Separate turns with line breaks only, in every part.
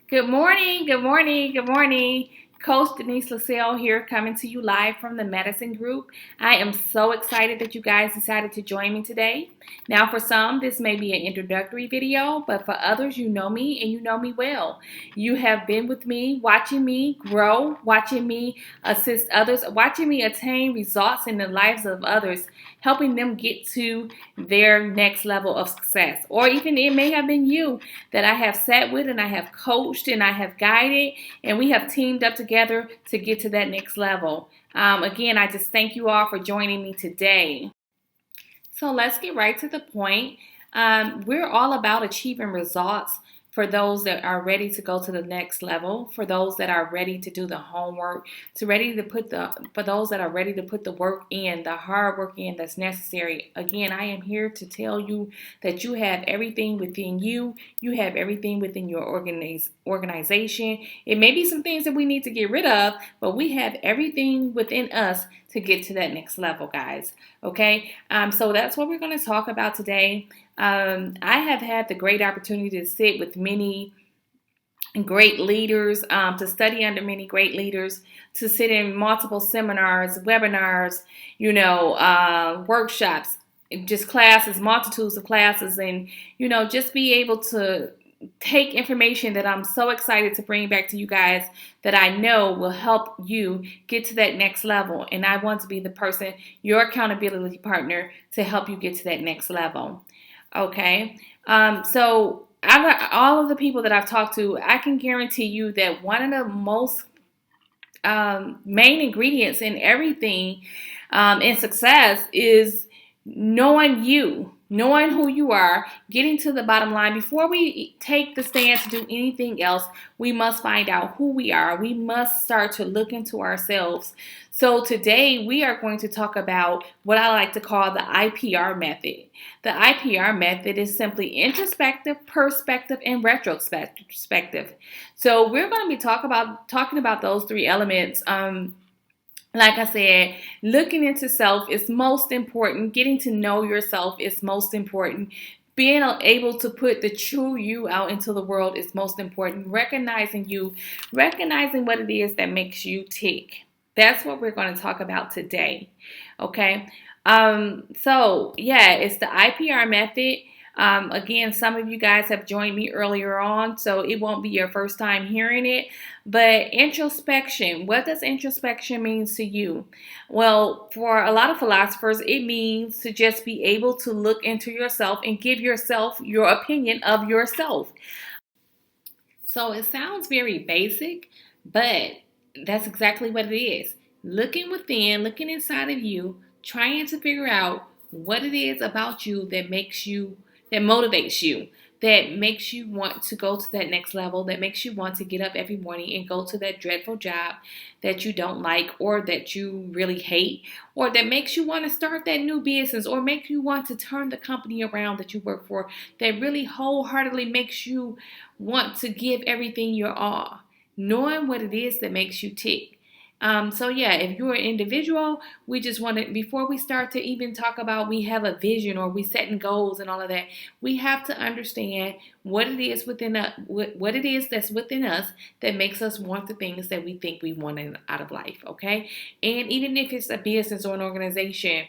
Good morning, good morning, good morning. Coach Denise LaSalle here, coming to you live from the Medicine Group. I am so excited that you guys decided to join me today. Now, for some, this may be an introductory video, but for others, you know me and you know me well. You have been with me, watching me grow, watching me assist others, watching me attain results in the lives of others, helping them get to their next level of success. Or even it may have been you that I have sat with and I have coached and I have guided, and we have teamed up together to get to that next level. Again, I just thank you all for joining me today. So let's get right to the point. We're all about achieving results for those that are ready to go to the next level, for those that are ready to do the homework, for those that are ready to put the work in, the hard work in that's necessary. Again, I am here to tell you that you have everything within you. You have everything within your organization. It may be some things that we need to get rid of, but we have everything within us to get to that next level, guys. Okay, so that's what we're going to talk about today. I have had the great opportunity to sit with many great leaders, to study under many great leaders, to sit in multiple seminars, webinars, workshops, just classes, multitudes of classes, and just be able to take information that I'm so excited to bring back to you guys that I know will help you get to that next level. And I want to be the person, your accountability partner, to help you get to that next level. Okay. So out of all of the people that I've talked to, I can guarantee you that one of the most main ingredients in everything in success is knowing you, knowing who you are, getting to the bottom line. Before we take the stand to do anything else, we must find out who we are. We must start to look into ourselves. So today we are going to talk about what I like to call the IPR method. The IPR method is simply introspective, perspective, and retrospective. So we're going to be talking about those three elements. Like I said, looking into self is most important. Getting to know yourself is most important. Being able to put the true you out into the world is most important. Recognizing you, recognizing what it is that makes you tick. That's what we're going to talk about today. Okay. It's the IPR method. Again, some of you guys have joined me earlier on, so it won't be your first time hearing it. But introspection, what does introspection mean to you? Well, for a lot of philosophers, it means to just be able to look into yourself and give yourself your opinion of yourself. So it sounds very basic, but that's exactly what it is. Looking within, looking inside of you, trying to figure out what it is about you that motivates you, that makes you want to go to that next level, that makes you want to get up every morning and go to that dreadful job that you don't like or that you really hate, or that makes you want to start that new business, or makes you want to turn the company around that you work for, that really wholeheartedly makes you want to give everything your all. Knowing what it is that makes you tick. If you're an individual, we just want to, before we start to even talk about we have a vision or we setting goals and all of that, we have to understand what it is within us, what it is that's within us that makes us want the things that we think we want out of life. Okay, and even if it's a business or an organization.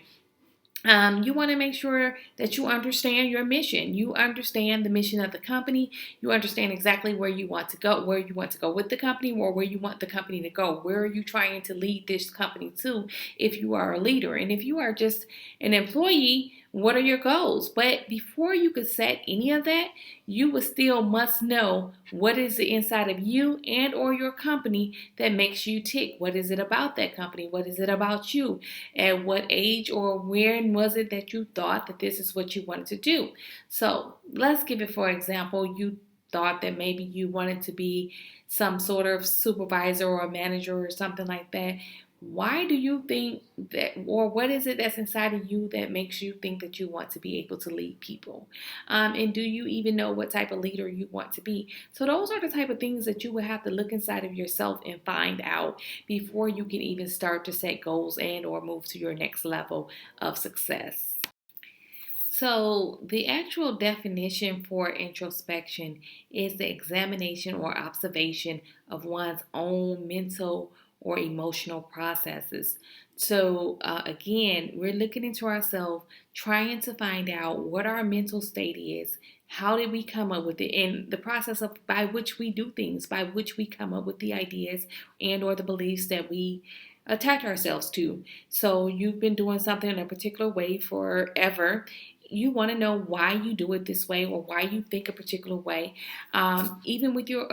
You want to make sure that you understand your mission. You understand the mission of the company. You understand exactly where you want to go with the company, or where you want the company to go. Where are you trying to lead this company to if you are a leader? And if you are just an employee, what are your goals? But before you could set any of that, you would still must know what is the inside of you and or your company that makes you tick. What is it about that company? What is it about you? At what age or when was it that you thought that this is what you wanted to do? So let's give it, for example, you thought that maybe you wanted to be some sort of supervisor or manager or something like that. Why do you think that, or what is it that's inside of you that makes you think that you want to be able to lead people? And do you even know what type of leader you want to be? So those are the type of things that you would have to look inside of yourself and find out before you can even start to set goals and or move to your next level of success. So, the actual definition for introspection is the examination or observation of one's own mental or emotional processes. So, again, we're looking into ourselves, trying to find out what our mental state is. How did we come up with it? And the process of by which we do things, by which we come up with the ideas and or the beliefs that we attach ourselves to. So you've been doing something in a particular way forever. You want to know why you do it this way or why you think a particular way. Even with your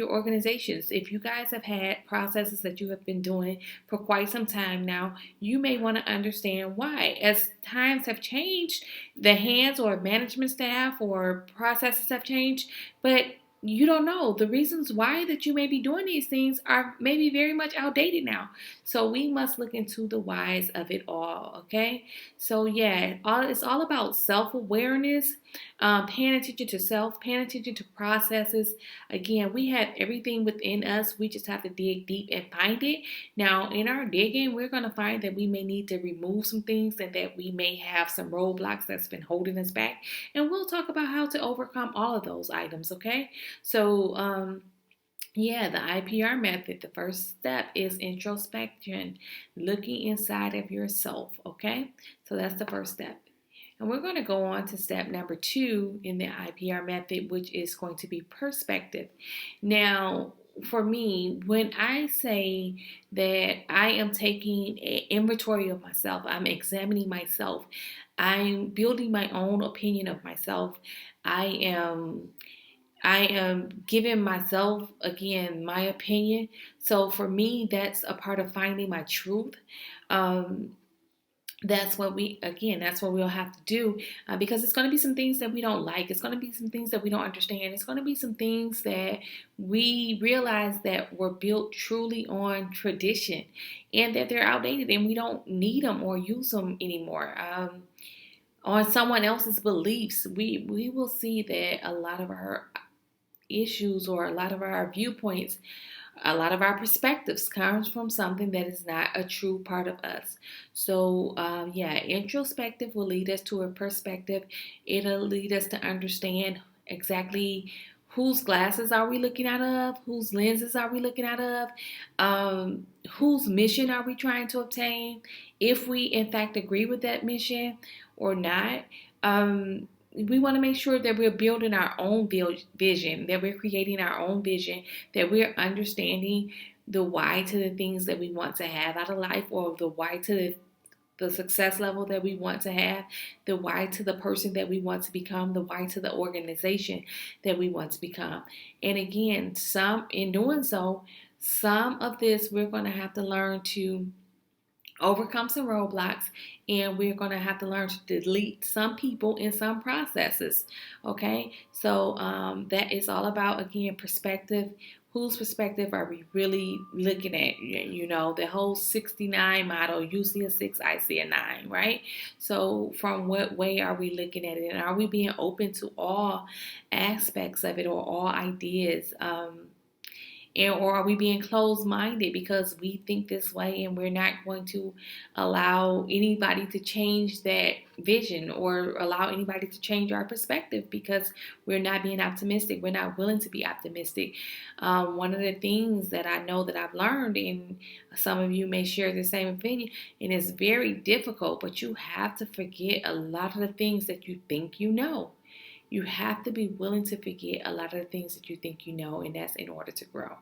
organizations, if you guys have had processes that you have been doing for quite some time now, you may want to understand why. As times have changed, the hands or management staff or processes have changed, but you don't know the reasons why that you may be doing these things are maybe very much outdated now. So we must look into the whys of it all. Okay. So yeah, it's all about self-awareness, paying attention to self, paying attention to processes. Again, we have everything within us. We just have to dig deep and find it. Now, in our digging, we're going to find that we may need to remove some things and that we may have some roadblocks that's been holding us back. And we'll talk about how to overcome all of those items. Okay. So, yeah, the IPR method, the first step is introspection, looking inside of yourself. Okay, so that's the first step. And we're going to go on to step number 2 in the IPR method, which is going to be perspective. Now, for me, when I say that I am taking an inventory of myself, I'm examining myself, I'm building my own opinion of myself, I am I am giving myself, again, my opinion. So for me, that's a part of finding my truth. Um, that's what we'll have to do, because it's going to be some things that we don't like. It's going to be some things that we don't understand. It's going to be some things that we realize that were built truly on tradition and that they're outdated and we don't need them or use them anymore. On someone else's beliefs, we will see that a lot of our issues or a lot of our viewpoints, a lot of our perspectives comes from something that is not a true part of us. So yeah, introspective will lead us to a perspective. It'll lead us to understand exactly whose glasses are we looking out of, whose lenses are we looking out of, whose mission are we trying to obtain, if we in fact agree with that mission or not. We want to make sure that we're building our own vision, that we're creating our own vision, that we're understanding the why to the things that we want to have out of life, or the why to the success level that we want to have, the why to the person that we want to become, the why to the organization that we want to become. And again, in doing so, some of this we're going to have to learn to overcome some roadblocks, and we're going to have to learn to delete some people in some processes. Okay, so that is all about, again, perspective. Whose perspective are we really looking at? The whole 69 model, you see a 6, I see a 9, right? So from what way are we looking at it, and are we being open to all aspects of it or all ideas? Or are we being closed-minded because we think this way and we're not going to allow anybody to change that vision or allow anybody to change our perspective because we're not being optimistic. We're not willing to be optimistic. One of the things that I know that I've learned, and some of you may share the same opinion, and it's very difficult, but you have to forget a lot of the things that you think you know. You have to be willing to forget a lot of the things that you think you know, and that's in order to grow.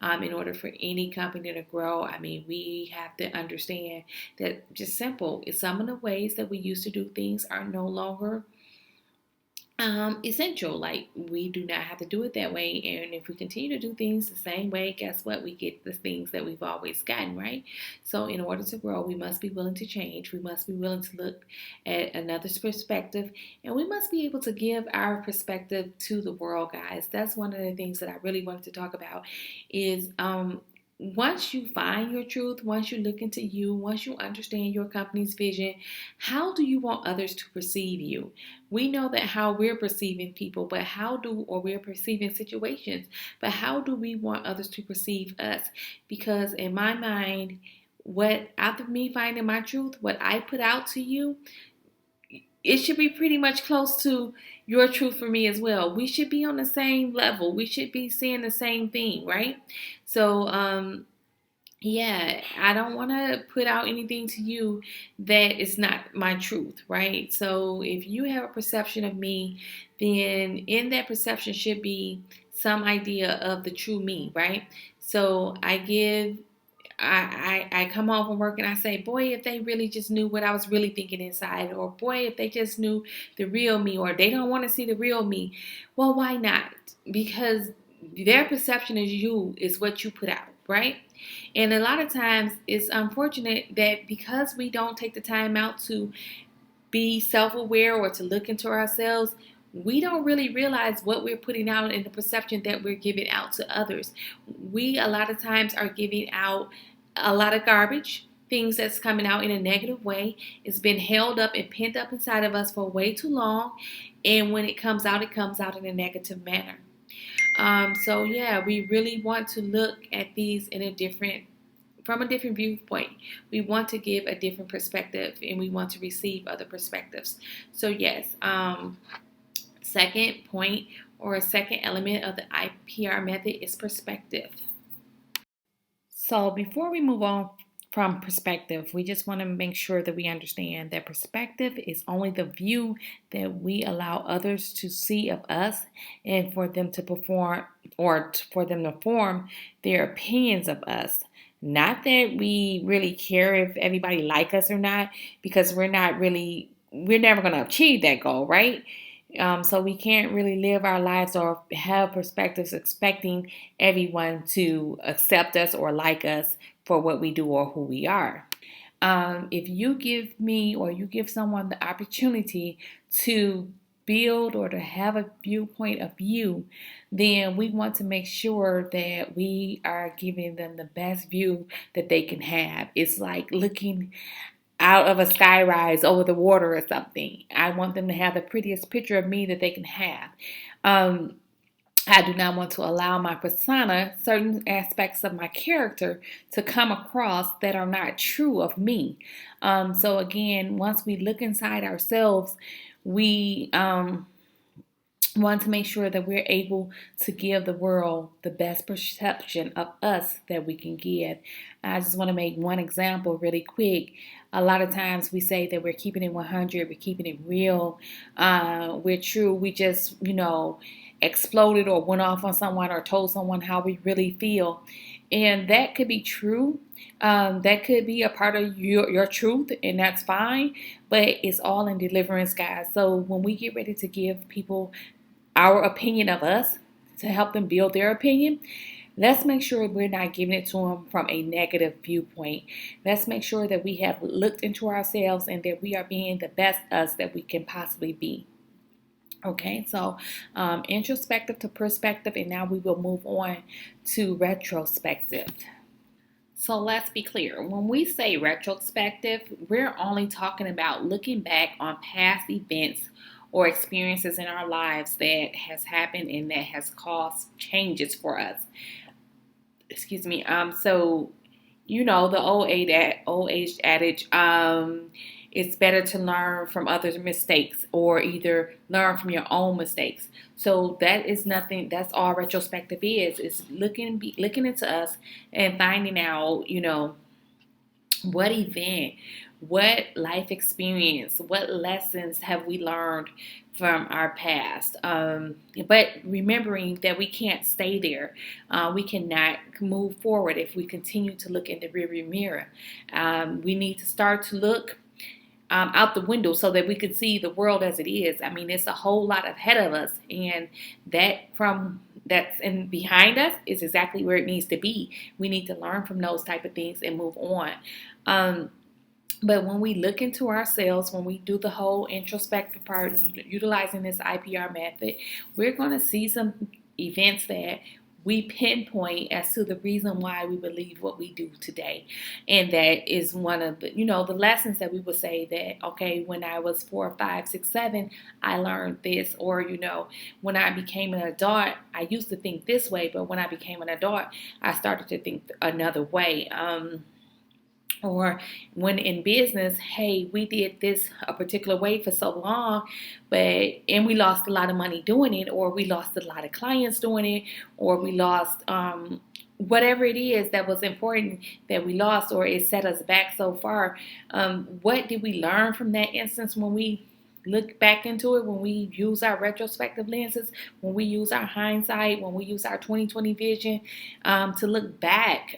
In order for any company to grow, I mean, we have to understand that just simple, some of the ways that we used to do things are no longer essential. Like, we do not have to do it that way, and if we continue to do things the same way, guess what? We get the things that we've always gotten, right? So in order to grow, we must be willing to change. We must be willing to look at another's perspective, and we must be able to give our perspective to the world, guys. That's one of the things that I really wanted to talk about is once you find your truth, once you look into you, once you understand your company's vision, how do you want others to perceive you? We know that how we're perceiving people, but or we're perceiving situations, but how do we want others to perceive us? Because in my mind, after me finding my truth, what I put out to you, it should be pretty much close to your truth for me as well. We should be on the same level. We should be seeing the same thing, right? So, yeah, I don't want to put out anything to you that is not my truth, right? So if you have a perception of me, then in that perception should be some idea of the true me, right? So I come home from work and I say, boy, if they really just knew what I was really thinking inside, or boy, if they just knew the real me, or they don't want to see the real me. Well, why not? Because their perception of you is what you put out, right? And a lot of times it's unfortunate that because we don't take the time out to be self-aware or to look into ourselves, we don't really realize what we're putting out and the perception that we're giving out to others. We a lot of times are giving out a lot of garbage, things that's coming out in a negative way. It's been held up and pent up inside of us for way too long, and when it comes out in a negative manner. So yeah, we really want to look at these in a different from a different viewpoint. We want to give a different perspective and we want to receive other perspectives. So yes, second point or a second element of the IPR method is perspective. So before we move on from perspective, we just want to make sure that we understand that perspective is only the view that we allow others to see of us and for them to perform or for them to form their opinions of us. Not that we really care if everybody like us or not, because we're never going to achieve that goal, right? So we can't really live our lives or have perspectives expecting everyone to accept us or like us for what we do or who we are. If you give me or you give someone the opportunity to build or to have a viewpoint of you, then we want to make sure that we are giving them the best view that they can have. It's like looking out of a skyrise over the water or something. I want them to have the prettiest picture of me that they can have. Um, I do not want to allow my persona, certain aspects of my character, to come across that are not true of me. So again, once we look inside ourselves, we want to make sure that we're able to give the world the best perception of us that we can give. I just want to make one example really quick. A lot of times we say that we're keeping it 100, we're keeping it real, we're true. We just, exploded or went off on someone or told someone how we really feel. And that could be true. That could be a part of your truth, and that's fine. But it's all in deliverance, guys. So when we get ready to give people our opinion of us to help them build their opinion, let's make sure we're not giving it to them from a negative viewpoint. Let's make sure that we have looked into ourselves and that we are being the best us that we can possibly be. Okay, so introspective to perspective, and now we will move on to retrospective. So let's be clear. When we say retrospective, we're only talking about looking back on past events or experiences in our lives that has happened and that has caused changes for us. Excuse me. So the old age adage. It's better to learn from others' mistakes or either learn from your own mistakes. So that is nothing. That's all retrospective is. It's looking into us and finding out, what event, what life experience, what lessons have we learned from our past. But remembering that we can't stay there. We cannot move forward if we continue to look in the rearview mirror. We need to start to look out the window so that we can see the world as it is. I mean, it's a whole lot ahead of us, and that's in behind us is exactly where it needs to be. We need to learn from those type of things and move on. But when we look into ourselves, when we do the whole introspective part, utilizing this IPR method, we're going to see some events that we pinpoint as to the reason why we believe what we do today. And that is one of the, the lessons that we would say that, okay, when I was 4, 5, 6, 7, I learned this. Or, when I became an adult, I used to think this way, but when I became an adult, I started to think another way. Or when in business, hey, we did this a particular way for so long, and we lost a lot of money doing it, or we lost a lot of clients doing it, or we lost whatever it is that was important that we lost, or it set us back so far. What did we learn from that instance when we look back into it, when we use our retrospective lenses, when we use our hindsight, when we use our 2020 vision to look back?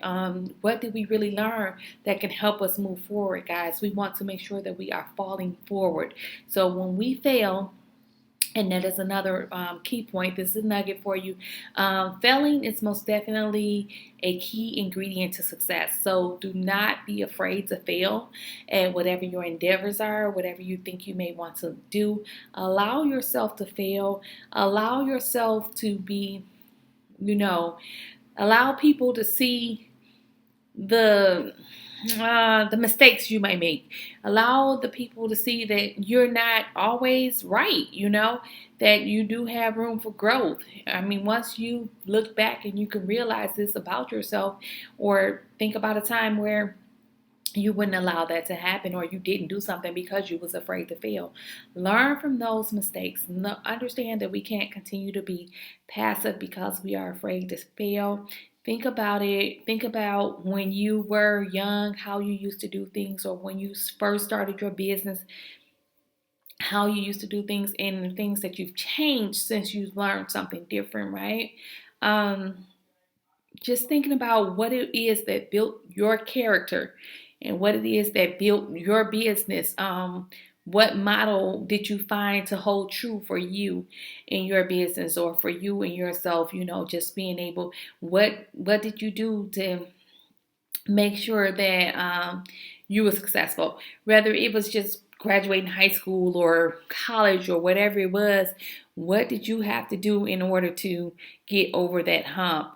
What did we really learn that can help us move forward, guys? We want to make sure that we are falling forward. So when we fail, and that is another key point. This is a nugget for you. Failing is most definitely a key ingredient to success. So do not be afraid to fail at whatever your endeavors are, whatever you think you may want to do. Allow yourself to fail. Allow yourself to be, allow people to see the the mistakes you may make. Allow the people to see that you're not always right, that you do have room for growth. I mean, once you look back and you can realize this about yourself, or think about a time where you wouldn't allow that to happen, or you didn't do something because you was afraid to fail. Learn from those mistakes. Understand that we can't continue to be passive because we are afraid to fail. Think about it. Think about when you were young, how you used to do things, or when you first started your business, how you used to do things, and the things that you've changed since you've learned something different, right? Just thinking about what it is that built your character and what it is that built your business. What model did you find to hold true for you in your business, or for you and yourself? Just being able, what did you do to make sure that you were successful? Whether it was just graduating high school or college or whatever it was, what did you have to do in order to get over that hump?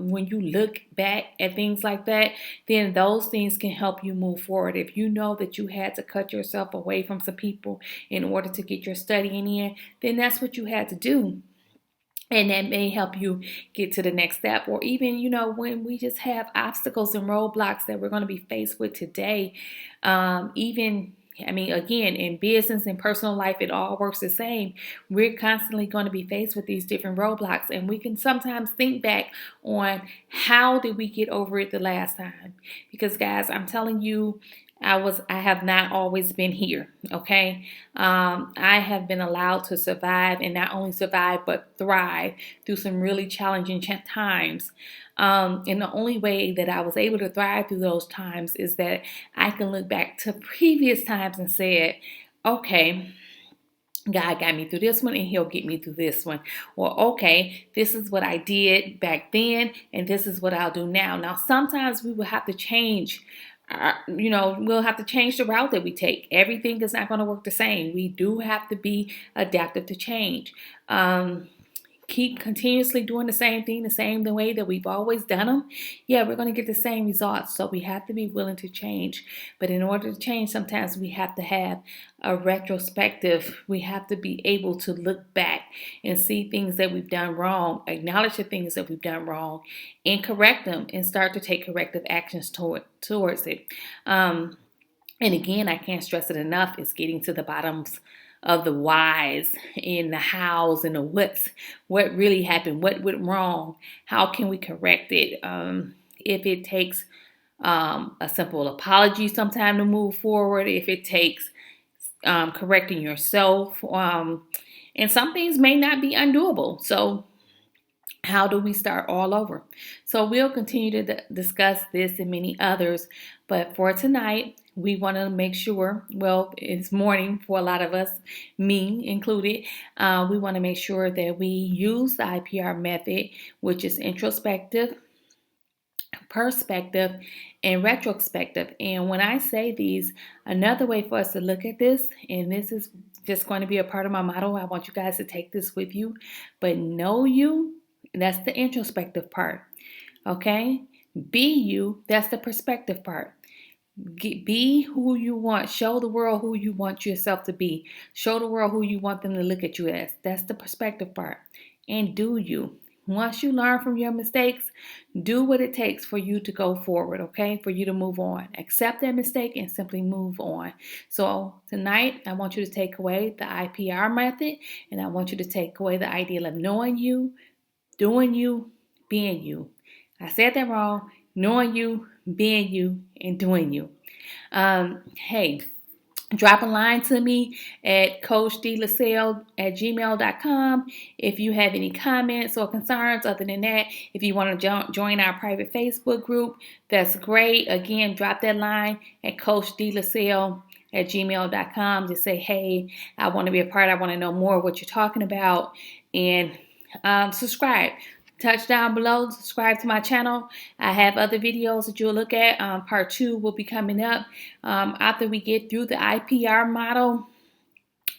When you look back at things like that, then those things can help you move forward. If you know that you had to cut yourself away from some people in order to get your studying in, then that's what you had to do. And that may help you get to the next step. Or even, when we just have obstacles and roadblocks that we're going to be faced with today, again, in business and personal life, it all works the same. We're constantly going to be faced with these different roadblocks, and we can sometimes think back on how did we get over it the last time. Because, guys, I'm telling you, I have not always been here. Okay. I have been allowed to survive, and not only survive, but thrive through some really challenging times. And the only way that I was able to thrive through those times is that I can look back to previous times and say, okay, God got me through this one, and he'll get me through this one. Or, okay, this is what I did back then, and this is what I'll do now. Now, sometimes we will have to change. We'll have to change the route that we take. Everything is not going to work the same. We do have to be adaptive to change. Keep continuously doing the same thing, the way that we've always done them, we're going to get the same results. So we have to be willing to change. But in order to change, sometimes we have to have a retrospective. We have to be able to look back and see things that we've done wrong, acknowledge the things that we've done wrong, and correct them, and start to take corrective actions towards it. And again, I can't stress it enough, it's getting to the bottoms of the whys and the hows and the whats. What really happened? What went wrong? How can we correct it? If it takes a simple apology sometime to move forward, if it takes correcting yourself, and some things may not be undoable. So how do we start all over? So we'll continue to discuss this and many others. But for tonight, we want to make sure, it's morning for a lot of us, me included. We want to make sure that we use the IPR method, which is introspective, perspective, and retrospective. And when I say these, another way for us to look at this, and this is just going to be a part of my motto, I want you guys to take this with you, but know you, that's the introspective part. Okay? Be you, that's the perspective part. Be who you want. Show the world who you want yourself to be. Show the world who you want them to look at you as. That's the perspective part. And do you. Once you learn from your mistakes, do what it takes for you to go forward, okay? For you to move on. Accept that mistake and simply move on. So tonight, I want you to take away the IPR method, and I want you to take away the ideal of knowing you, doing you, being you. I said that wrong. Knowing you, being you, and doing you. Hey, drop a line to me at coachdlasale@gmail.com if you have any comments or concerns. Other than that, if you want to join our private Facebook group, that's great. Again, drop that line at coachdlasale@gmail.com. Just say, hey, I want to be a part. I want to know more of what you're talking about. And subscribe. Touch down below, subscribe to my channel. I have other videos that you'll look at. Part 2 will be coming up after we get through the IPR model.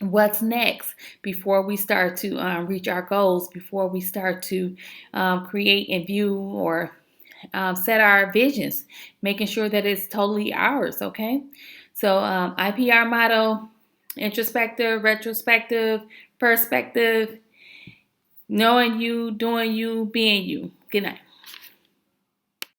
What's next before we start to reach our goals, before we start to create and view or set our visions, making sure that it's totally ours, okay? So IPR model, introspective, retrospective, perspective, knowing you, doing you, being you. Good night.